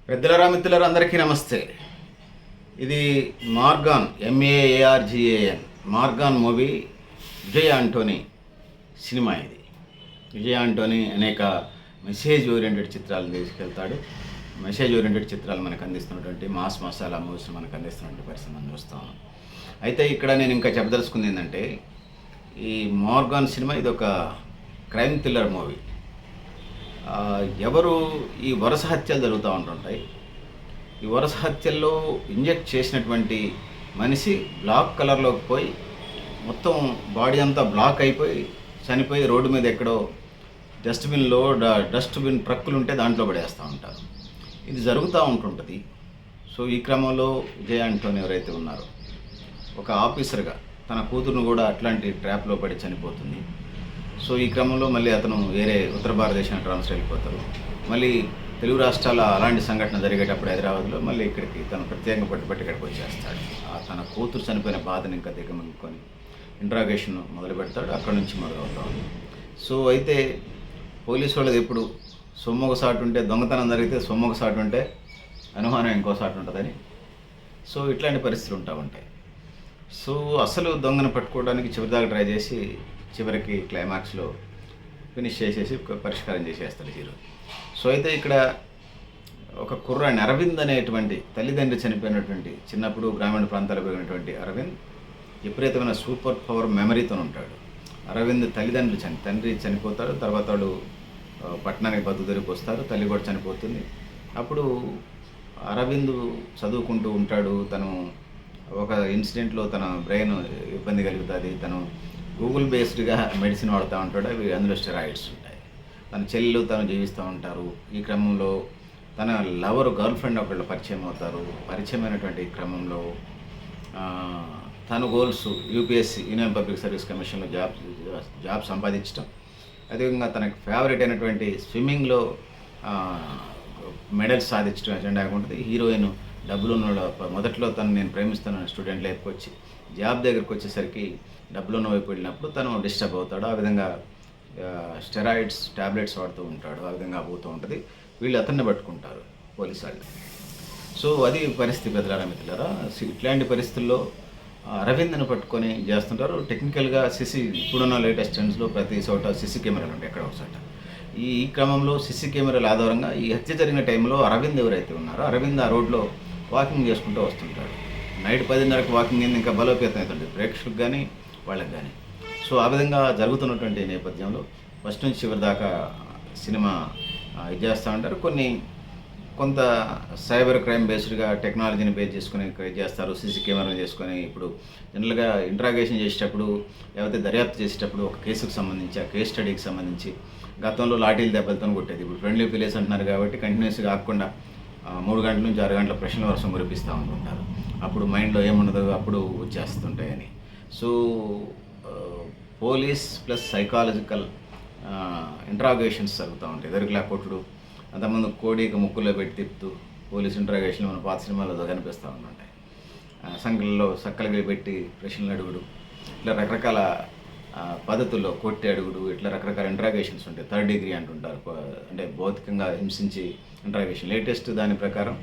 పెద్దలరా మిత్రులరా అందరికీ నమస్తే. ఇది మార్గాన్ MAARGAN మార్గాన్ మూవీ. విజయ్ ఆంటోనీ సినిమా ఇది. విజయ్ ఆంటోనీ అనేక మెసేజ్ ఓరియంటెడ్ చిత్రాలను తీసుకెళ్తాడు. మెసేజ్ ఓరియంటెడ్ చిత్రాలు మనకు అందిస్తున్నటువంటి మాస్ మసాలా మూవీస్ మనకు అందిస్తున్నటువంటి పరిస్థితి మనం చూస్తాము. అయితే ఇక్కడ నేను ఇంకా చెప్పదలుచుకుంది ఏంటంటే, ఈ మార్గాన్ సినిమా ఇది ఒక క్రైమ్ థ్రిల్లర్ మూవీ. ఎవరు ఈ వరుస హత్యలు జరుగుతూ ఉంటుంటాయి. ఈ వరుస హత్యల్లో ఇంజెక్ట్ చేసినటువంటి మనిషి బ్లాక్ కలర్లోకి పోయి మొత్తం బాడీ అంతా బ్లాక్ అయిపోయి చనిపోయి రోడ్డు మీద ఎక్కడో డస్ట్బిన్ ట్రక్కులు ఉంటే దాంట్లో పడేస్తూ ఉంటారు. ఇది జరుగుతూ ఉంటుంటుంది. సో ఈ క్రమంలో విజయ్ ఆంటోనీ ఎవరైతే ఉన్నారో, ఒక ఆఫీసర్గా తన కూతురును కూడా అట్లాంటి ట్రాప్లో పడి చనిపోతుంది. సో ఈ క్రమంలో మళ్ళీ అతను వేరే ఉత్తర భారతదేశానికి ట్రాన్స్ఫర్ అయిపోతారు. మళ్ళీ తెలుగు రాష్ట్రాల అలాంటి సంఘటన జరిగేటప్పుడు హైదరాబాద్లో మళ్ళీ ఇక్కడికి తను ప్రత్యేకంగా పట్టుబట్టి ఇక్కడికి వచ్చేస్తాడు. తన కూతురు చనిపోయిన బాధను ఇంకా దిగమింగుకొని ఇంట్రాగేషన్ మొదలు పెడతాడు. అక్కడి నుంచి మొదలవుతాం. సో అయితే పోలీసు వాళ్ళది ఎప్పుడు సొమ్మొక సాటు ఉంటే దొంగతనం జరిగితే సొమ్మొక సాటు ఉంటే అనుమానం ఇంకో సాటు ఉంటుందని. సో ఇట్లాంటి పరిస్థితులు ఉంటా ఉంటాయి. సో అసలు దొంగను పట్టుకోవడానికి చివరిదాకా ట్రై చేసి చివరికి క్లైమాక్స్లో ఫినిష్ చేసేసి పరిష్కారం చేసేస్తాడు హీరో. సో అయితే ఇక్కడ ఒక కుర్రాడిని అరవింద్ అనేటువంటి తల్లిదండ్రి చనిపోయినటువంటి చిన్నప్పుడు గ్రామీణ ప్రాంతాలకు పోయినటువంటి అరవింద్ విపరీతమైన సూపర్ పవర్ మెమరీతో ఉంటాడు. అరవింద్ తండ్రి చనిపోతాడు. తర్వాత వాడు పట్టణానికి బతుకుదరికి వస్తారు. తల్లి కూడా చనిపోతుంది. అప్పుడు అరవింద్ చదువుకుంటూ ఉంటాడు. తను ఒక ఇన్సిడెంట్లో తన బ్రెయిన్ ఇబ్బంది కలుగుతుంది. తను గూగుల్ బేస్డ్గా మెడిసిన్ వాడుతూ ఉంటాడు. అవి అందులో స్టెరాయిడ్స్ ఉంటాయి. తన చెల్లెలు తను జీవిస్తూ ఉంటారు. ఈ క్రమంలో తన గర్ల్ ఫ్రెండ్ ఒకళ్ళు పరిచయం అవుతారు. పరిచయమైనటువంటి క్రమంలో తన goals UPSC union public service కమిషన్లో జాబ్ సంపాదించడం, అదేవిధంగా తనకు ఫేవరెట్ అయినటువంటి స్విమ్మింగ్లో మెడల్స్ సాధించడం ఎజెండా ఉంటుంది. హీరోయిన్ డబ్బులు మొదట్లో నేను ప్రేమిస్తాను స్టూడెంట్ లైఫ్కి వచ్చి జాబ్ దగ్గరికి వచ్చేసరికి డబ్బులున్న వైపు వెళ్ళినప్పుడు తను డిస్టర్బ్ అవుతాడు. ఆ విధంగా స్టెరాయిడ్స్ ట్యాబ్లెట్స్ వాడుతూ ఉంటాడు. ఆ విధంగా పోతూ ఉంటుంది. వీళ్ళు అతన్ని పట్టుకుంటారు పోలీసు వాళ్ళు. సో అది పరిస్థితి పెద్దలారా మిత్రులారా. ఇట్లాంటి పరిస్థితుల్లో అరవింద్ని పట్టుకొని చేస్తుంటారు. టెక్నికల్గా ఇప్పుడున్న లేటెస్ట్ ట్రెండ్స్లో ప్రతి చోట CC కెమెరాలు ఉంటాయి ఎక్కడ ఒకసారి. ఈ క్రమంలో CC కెమెరాల ఆధారంగా ఈ హత్య జరిగిన టైంలో అరవింద్ ఎవరైతే ఉన్నారో అరవింద్ ఆ రోడ్లో వాకింగ్ చేసుకుంటూ వస్తుంటాడు. నైట్ 10:30కి వాకింగ్ అయింది. ఇంకా బలోపేతం అవుతుంది ప్రేక్షకులకు కానీ వాళ్ళకి కానీ. సో ఆ విధంగా జరుగుతున్నటువంటి నేపథ్యంలో ఫస్ట్ నుంచి చివరి దాకా సినిమా ఇది చేస్తూ ఉంటారు. కొంత సైబర్ క్రైమ్ బేస్డ్గా టెక్నాలజీని బేస్ చేసుకుని చేస్తారు. CC కెమెరాలు చేసుకొని ఇప్పుడు జనరల్గా ఇంట్రాగేషన్ చేసేటప్పుడు లేకపోతే దర్యాప్తు చేసేటప్పుడు ఒక కేసుకు సంబంధించి ఆ కేస్ స్టడీకి సంబంధించి గతంలో లాఠీలు దెబ్బలతో కొట్టేది. ఇప్పుడు ఫ్రెండ్లీ విలేజ్ అంటున్నారు కాబట్టి కంటిన్యూస్గా కాకుండా 3 గంటల నుంచి 6 గంటల ప్రశ్నల వర్షం కురిపిస్తూ ఉంటుంటారు. అప్పుడు మైండ్లో ఏముండదు అప్పుడు వచ్చేస్తుంటాయని. So police plus psychological interrogations జరుగుతూ ఉంటాయి. ఎదురులా కొట్టుడు, అంతకుముందు కోడికి ముక్కులో పెట్టి తిప్పుతూ పోలీస్ ఇంట్రాగేషన్లు మన పాత సినిమాల్లో కనిపిస్తూ ఉంటుంటాయి. సంఖ్యలలో సక్కలకి పెట్టి ప్రశ్నలు అడుగుడు, ఇట్లా రకరకాల పద్ధతుల్లో కొట్టి అడుగుడు, ఇట్లా రకరకాల ఇంట్రాగేషన్స్ ఉంటాయి. 3rd డిగ్రీ అంటుంటారు. అంటే భౌతికంగా హింసించి ఇంట్రాగేషన్. లేటెస్ట్ దాని ప్రకారం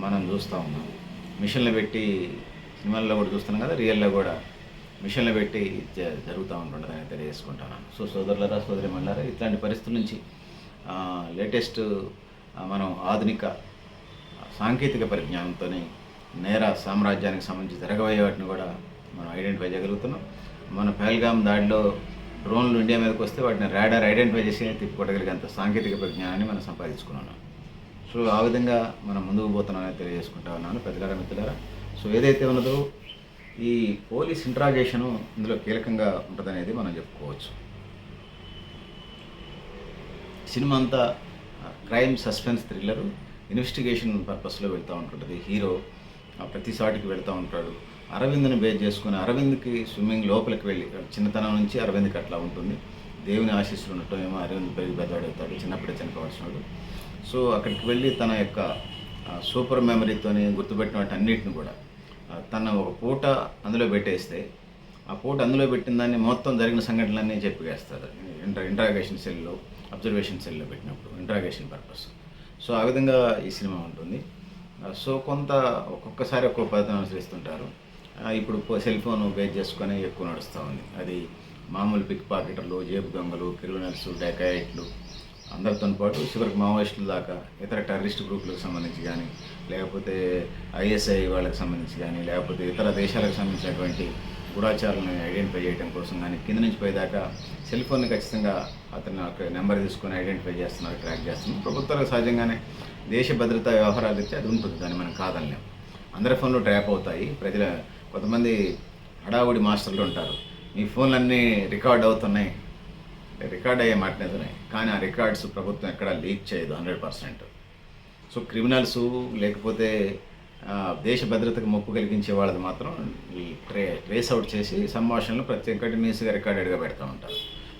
మనం చూస్తూ ఉన్నాం. మిషన్లు పెట్టి సినిమాల్లో కూడా చూస్తున్నాం కదా, రియల్లో కూడా మిషన్లు పెట్టి జరుగుతూ ఉంటుందని తెలియజేసుకుంటున్నాను. సో సోదరులరా సోదరిమణులారా, ఇట్లాంటి పరిస్థితుల నుంచి లేటెస్ట్ మనం ఆధునిక సాంకేతిక పరిజ్ఞానంతో నేర సామ్రాజ్యానికి సంబంధించి జరగబోయే వాటిని కూడా మనం ఐడెంటిఫై చేయగలుగుతున్నాం. మన పహల్గామ్ దాడిలో డ్రోన్లు ఇండియా మీదకి వస్తే వాటిని రాడార్ ఐడెంటిఫై చేసి తిప్పుకోగలిగేంత సాంకేతిక పరిజ్ఞానాన్ని మనం సంపాదించుకున్నాం. సో ఆ విధంగా మనం ముందుకు పోతున్నామని తెలియజేసుకుంటా ఉన్నాను పెద్దలారా మిత్రులారా. సో ఏదైతే ఉన్నదో ఈ పోలీస్ ఇంట్రాగేషను ఇందులో కీలకంగా ఉంటుందనేది మనం చెప్పుకోవచ్చు. సినిమా అంతా క్రైమ్ సస్పెన్స్ థ్రిల్లరు ఇన్వెస్టిగేషన్ పర్పస్లో వెళ్తూ ఉంటుంటుంది. హీరో ప్రతి సాటికి వెళ్తూ ఉంటాడు. అరవింద్ని బేస్ చేసుకుని అరవింద్కి స్విమ్మింగ్ లోపలికి వెళ్ళి చిన్నతనం నుంచి అరవింద్కి అట్లా ఉంటుంది. దేవుని ఆశీస్సులు ఉండటం ఏమో అరవింద్ పెరిగి పెద్దవాడవుతాడు. చిన్నప్పుడే చనిపోవాల్సినాడు. సో అక్కడికి వెళ్ళి తన యొక్క సూపర్ మెమరీతోని గుర్తుపెట్టిన వాటి అన్నిటిని కూడా తన ఒక పూట అందులో పెట్టేస్తే ఆ పూట అందులో పెట్టిన దాన్ని మొత్తం జరిగిన సంఘటనలన్నీ చెప్పేస్తారు. ఇంట్రాగేషన్ సెల్లో అబ్జర్వేషన్ సెల్లో పెట్టినప్పుడు ఇంట్రాగేషన్ పర్పస్. సో ఆ విధంగా ఈ సినిమా ఉంటుంది. సో కొంత ఒక్కొక్కసారి ఒక్కో పద్ధతిని అనుసరిస్తుంటారు. ఇప్పుడు సెల్ ఫోన్ బేస్ చేసుకొని ఎక్కువ నడుస్తూ ఉంది. అది మామూలు పిక్ పాకెటర్లు, జేబు దొంగలు, క్రిమినల్స్, డకాయిట్లు అందరితో పాటు చివరికి మావోయిస్టుల దాకా ఇతర టెర్రరిస్ట్ గ్రూపులకు సంబంధించి కానీ, లేకపోతే ఐఎస్ఐ వాళ్ళకి సంబంధించి కానీ, లేకపోతే ఇతర దేశాలకు సంబంధించినటువంటి గూఢాచారులను ఐడెంటిఫై చేయడం కోసం కానీ కింద నుంచి పైదాకా సెల్ ఫోన్ని ఖచ్చితంగా అతను అక్కడ నెంబర్ తీసుకొని ఐడెంటిఫై చేస్తున్నారు, ట్రాక్ చేస్తున్నారు. ప్రభుత్వాలకు సహజంగానే దేశ భద్రతా వ్యవహారాలు ఇచ్చి అది ఉంటుంది, దాన్ని మనం కాదనలేం. అందరి ఫోన్లు ట్రాప్ అవుతాయి. కొంతమంది హడావుడి మాస్టర్లు ఉంటారు, మీ ఫోన్లన్నీ రికార్డ్ అవుతున్నాయి, రికార్డ్ అయ్యే మాట నిజమే, కానీ ఆ రికార్డ్స్ ప్రభుత్వం ఎక్కడా లీక్ చేయదు 100%. సో క్రిమినల్స్ లేకపోతే దేశ భద్రతకు ముప్పు కలిగించే వాళ్ళది మాత్రం ఈ ట్రేస్ అవుట్ చేసి సంభాషణలు కంటిన్యూస్గా రికార్డెడ్గా పెడతా ఉంటారు.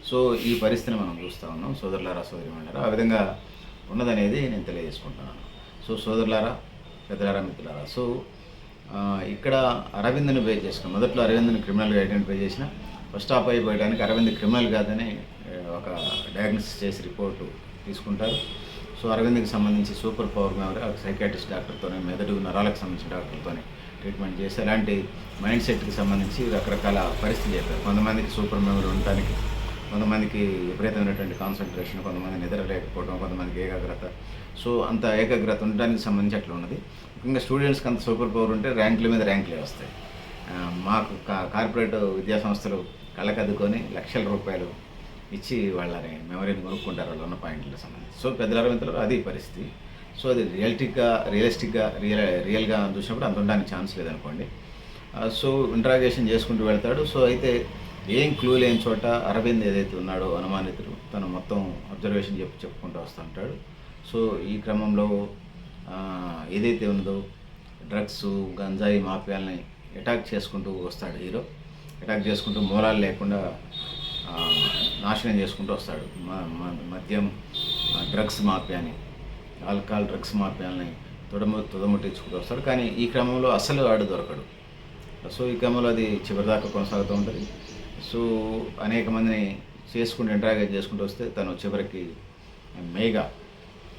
సో ఈ పరిస్థితిని మనం చూస్తూ ఉన్నాం. సోదరులారా, సోదరిమణులారా, ఆ విధంగా ఉన్నదనేది నేను తెలియజేసుకుంటున్నాను. సో సోదరులారా, పెద్దలారా, మిత్రులారా, సో ఇక్కడ అరవింద్ని బేస్ చేసుకుని మొదట్లో అరవింద్ని క్రిమినల్గా ఐడెంటిఫై చేసిన ఫస్ట్ స్టాప్ అయిపోయడానికి అరవింద్ క్రిమినల్ కాదని ఒక డయాగ్నోసిస్ చేసి రిపోర్టు తీసుకుంటారు. సో అరవింద్కి సంబంధించి సూపర్ పవర్ మెమరీ సైకాట్రిస్ట్ డాక్టర్తోనే, మెదడు నరాలకు సంబంధించిన డాక్టర్తోనే ట్రీట్మెంట్ చేసి అలాంటి మైండ్ సెట్కి సంబంధించి రకరకాల పరిస్థితులు చెప్పారు. కొంతమందికి సూపర్ మెమరీ ఉండటానికి, కొంతమందికి విపరీతమైనటువంటి కాన్సన్ట్రేషన్, కొంతమంది నిద్ర లేకపోవడం, కొంతమందికి ఏకాగ్రత. సో అంత ఏకాగ్రత ఉండడానికి సంబంధించి అట్లా ఉన్నది. ముఖ్యంగా స్టూడెంట్స్కి అంత సూపర్ పవర్ ఉంటే ర్యాంకుల మీద ర్యాంకులే వస్తాయి. మాకు కార్పొరేట్ విద్యా సంస్థలు కళ్ళకద్దుకొని లక్షల రూపాయలు ఇచ్చి వాళ్ళని మెమరీని కొనుక్కుంటారు వాళ్ళు ఉన్న పాయింట్లకు సంబంధించి. సో పెద్దల మిత్రులు అది పరిస్థితి. సో అది రియల్గా చూసినప్పుడు అంత ఉండడానికి ఛాన్స్ లేదనుకోండి. సో ఇంట్రాగేషన్ చేసుకుంటూ వెళ్తాడు. సో అయితే ఏం క్లూ లేని చోట అరవింద్ ఏదైతే ఉన్నాడో అనుమానితుడు తను మొత్తం అబ్జర్వేషన్ చెప్పుకుంటూ వస్తూ ఉంటాడు. సో ఈ క్రమంలో ఏదైతే ఉన్నదో డ్రగ్స్, గంజాయి మాఫియాలని అటాక్ చేసుకుంటూ వస్తాడు హీరో. అటాక్ చేసుకుంటూ మూలాలు లేకుండా నాశనం చేసుకుంటూ వస్తాడు. మద్యం, డ్రగ్స్ మాఫియాని, ఆల్కహాల్ డ్రగ్స్ మాఫియాలని తుదముట్టించుకుంటూ వస్తాడు. కానీ ఈ క్రమంలో అసలు ఆడు దొరకడు. సో ఈ క్రమంలో అది చివరిదాకా కొనసాగుతూ ఉంటుంది. సో అనేక మందిని చేసుకుంటూ ఇంటరాగేట్ చేసుకుంటూ వస్తే తను చివరికి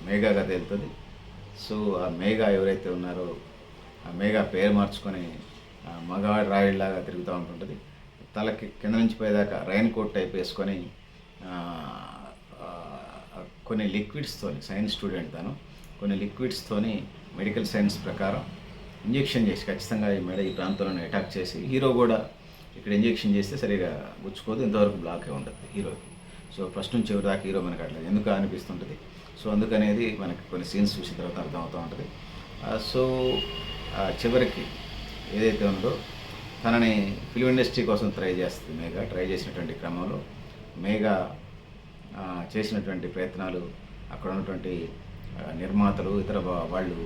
మేఘాగా తేలుతుంది. సో ఆ మేఘా ఎవరైతే ఉన్నారో ఆ మేఘా పేరు మార్చుకొని మగవాడి రాయిల్లాగా తిరుగుతూ ఉంటుంటుంది. తలకి కింద నుంచి పోయేదాకా రైన్ కోట్ టైప్ వేసుకొని కొన్ని లిక్విడ్స్తోని, సైన్స్ స్టూడెంట్ తను, కొన్ని లిక్విడ్స్తోని మెడికల్ సైన్స్ ప్రకారం ఇంజెక్షన్ చేసి ఖచ్చితంగా ఈ ప్రాంతంలో అటాక్ చేసి, హీరో కూడా ఇక్కడ ఇంజెక్షన్ చేస్తే సరిగా గుచ్చుకోదు, ఇంతవరకు బ్లాకే ఉంటుంది హీరోకి. సో ఫస్ట్ నుంచి ఎవరి దాకా హీరో మనకు అట్లా ఎందుకు అనిపిస్తుంటుంది. సో అందుకనేది మనకి కొన్ని సీన్స్ చూసిన తర్వాత అర్థమవుతూ ఉంటుంది. సో చివరికి ఏదైతే ఉందో తనని ఫిల్మ్ ఇండస్ట్రీ కోసం ట్రై చేస్తుంది ట్రై చేసినటువంటి క్రమంలో చేసినటువంటి ప్రయత్నాలు అక్కడ ఉన్నటువంటి నిర్మాతలు, ఇతర వాళ్ళు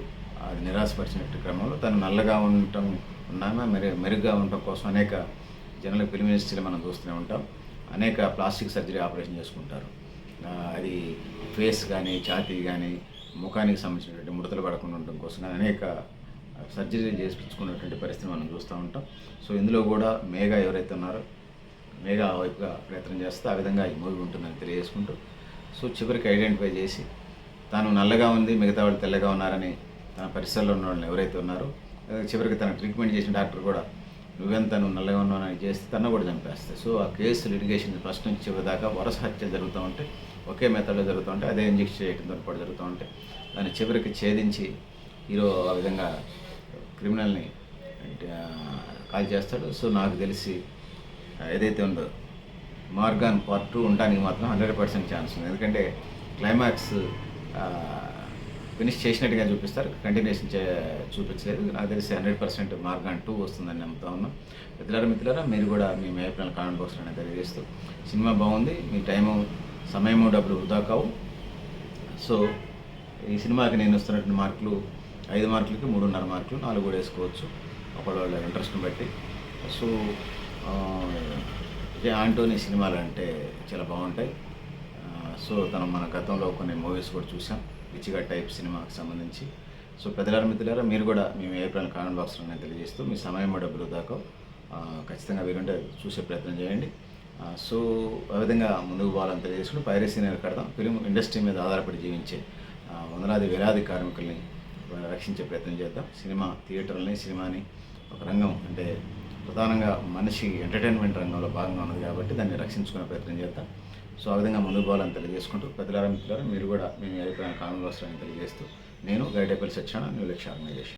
అది నిరాశపరిచినట్టు క్రమంలో తను నల్లగా మెరుగ్గా ఉండటం కోసం అనేక జనరల్ ఫిల్మ్ ఇండస్ట్రీలో మనం చూస్తూనే ఉంటాం. అనేక ప్లాస్టిక్ సర్జరీ ఆపరేషన్ చేసుకుంటారు. అది ఫేస్ కానీ, ఛాతీ కానీ, ముఖానికి సంబంధించినటువంటి ముడతలు పడకుండా ఉండడం కోసం కానీ అనేక సర్జరీ చేయించుకున్నటువంటి పరిస్థితి మనం చూస్తూ ఉంటాం. సో ఇందులో కూడా ఎవరైతే ఉన్నారో వైపుగా ప్రయత్నం చేస్తే ఆ విధంగా ఈ మూవీ ఉంటుందని తెలియజేసుకుంటూ, సో చివరికి ఐడెంటిఫై చేసి తాను నల్లగా ఉంది, మిగతా వాళ్ళు తెల్లగా ఉన్నారని తన పరిసరాల్లో ఉన్న వాళ్ళని ఎవరైతే ఉన్నారో చివరికి తన ట్రీట్మెంట్ చేసిన డాక్టర్ కూడా నువ్వు నల్లగా ఉన్నావని చేస్తే తను కూడా చంపేస్తాయి. సో ఆ కేసు లిటిగేషన్ ఫస్ట్ నుంచి చివరి దాకా వరుస హత్యలు జరుగుతూ ఉంటే, ఒకే మెథడ్లో జరుగుతూ ఉంటే, అదే ఇంజెక్షన్ చేయడంతో పాటు జరుగుతూ ఉంటే దాన్ని చివరికి ఛేదించి హీరో ఆ విధంగా క్రిమినల్ని కాల్ చేస్తాడు. సో నాకు తెలిసి ఏదైతే ఉందో మార్గాన్ పార్ట్ 2 ఉండడానికి మాత్రం 100% ఛాన్స్ ఉంది. ఎందుకంటే క్లైమాక్స్ ఫినిష్ చేసినట్టుగా చూపిస్తారు, కంటిన్యూషన్ చూపించలేదు. నాకు తెలిసి 100% మార్గాన్ 2 వస్తుందని నమ్ముతా ఉన్నాం. మిత్రులారా మీరు కూడా మీ అభిప్రాయాలు కామెంట్ బాక్స్లోనే తెలియజేస్తూ, సినిమా బాగుంది, మీ సమయము డబ్బులు వృధా కావు. సో ఈ సినిమాకి నేను ఇస్తున్నటువంటి మార్కులు 5 మార్కులకి 3.5 మార్కులు, 4 కూడా వేసుకోవచ్చు ఒకళ్ళ ఇంట్రెస్ట్ని బట్టి. సో విజయ్ ఆంటోనీ సినిమాలు అంటే చాలా బాగుంటాయి. సో మన గతంలో కొన్ని మూవీస్ కూడా చూసాం పిచ్చిగా టైప్ సినిమాకి సంబంధించి. సో మిత్రులారా మీరు కూడా మీ అభిప్రాయాలు కామెంట్ బాక్స్లోనే తెలియజేస్తూ, మీ సమయం డబ్బులు దాకా ఖచ్చితంగా వీరుంటే చూసే ప్రయత్నం చేయండి. సో ఆ విధంగా ముందుకు పోవాలని తెలియజేసుకుంటూ పైరసీని కడదాం. ఫిలిం ఇండస్ట్రీ మీద ఆధారపడి జీవించే వందలాది వేలాది కార్మికుల్ని రక్షించే ప్రయత్నం చేద్దాం. థియేటర్లని సినిమాని ఒక రంగం, అంటే ప్రధానంగా మనిషి ఎంటర్టైన్మెంట్ రంగంలో భాగంగా ఉన్నది కాబట్టి దాన్ని రక్షించుకునే ప్రయత్నం చేద్దాం. సో ఆ విధంగా ముందుకు పోవాలని తెలియజేసుకుంటూ, మిత్రులారా మీరు కూడా మీ అభిప్రాయం కామెంట్ బాక్స్లో తెలియజేస్తూ, నేను గైడేపల్లి సత్యనారాయణ, న్యూ లక్ష్య ఆర్గనైజేషన్.